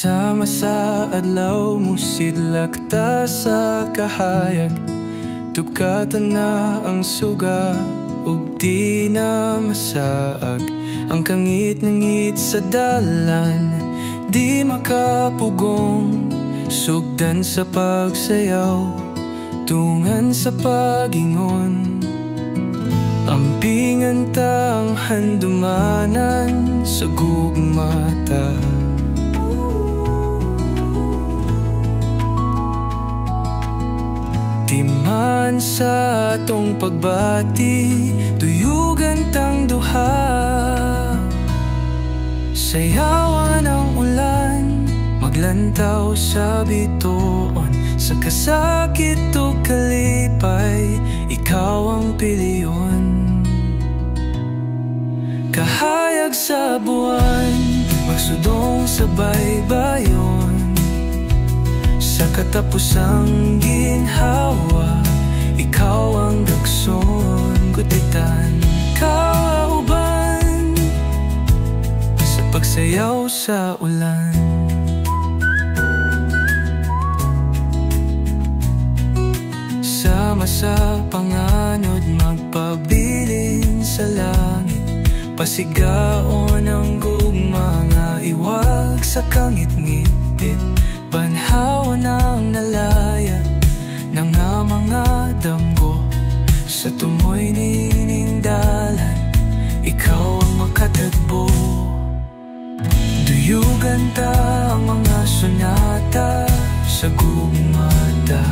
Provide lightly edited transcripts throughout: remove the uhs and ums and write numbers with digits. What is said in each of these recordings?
Sama sa adlaw musidlak ta sa kahayag, tugkatan na ang suga ug di na masaag. Ang kangit-ngit sa dalan di makapugong, sugdan sa pagsayaw tungan sa pagingon. Ampingan tang handumanan sa gugmata, timan sa atong pagbati, tuyugan tang duha. Sayawan ang ulan, maglantaw sa bituon, sa kasakit o kalipay, ikaw ang piliyon. Kahayag sa buwan, magsudong sa baybayon, sa katapusang ginhawa, ikaw ang dagson, gutitan kauban, sa pagsayaw sa ulan. Sama sa panganod, magpabilin sa langit, pasigaon ang gugma nga iwag sa kangit-ngit. Banhaw ng nalaya ng mga damgo, sa tumoy ninindalan, ikaw ang makatagbo. Duyugan ta ang mga sonata sa gugmata,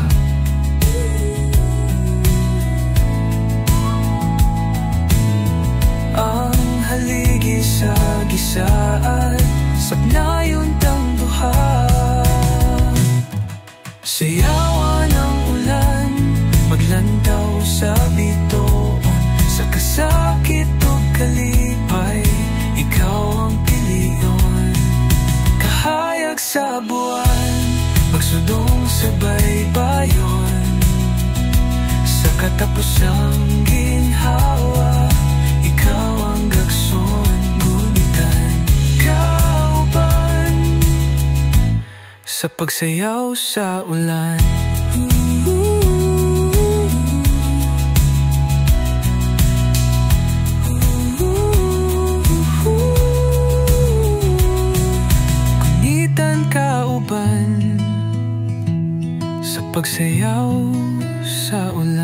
ang haligi sa gisaan, sapnayon tang duha. Sayawan ang ulan, maglantaw sa bituon, sa kasakit o kalipay, ikaw ang piliyon. Kahayag sa buwan, magsudong sa baybayon, sa katapusang ginhawa, ikaw ang gagson, gunitan kauban, sa pagsayaw sa ulan. Gunitan kauban, sa pagsayaw sa ulan.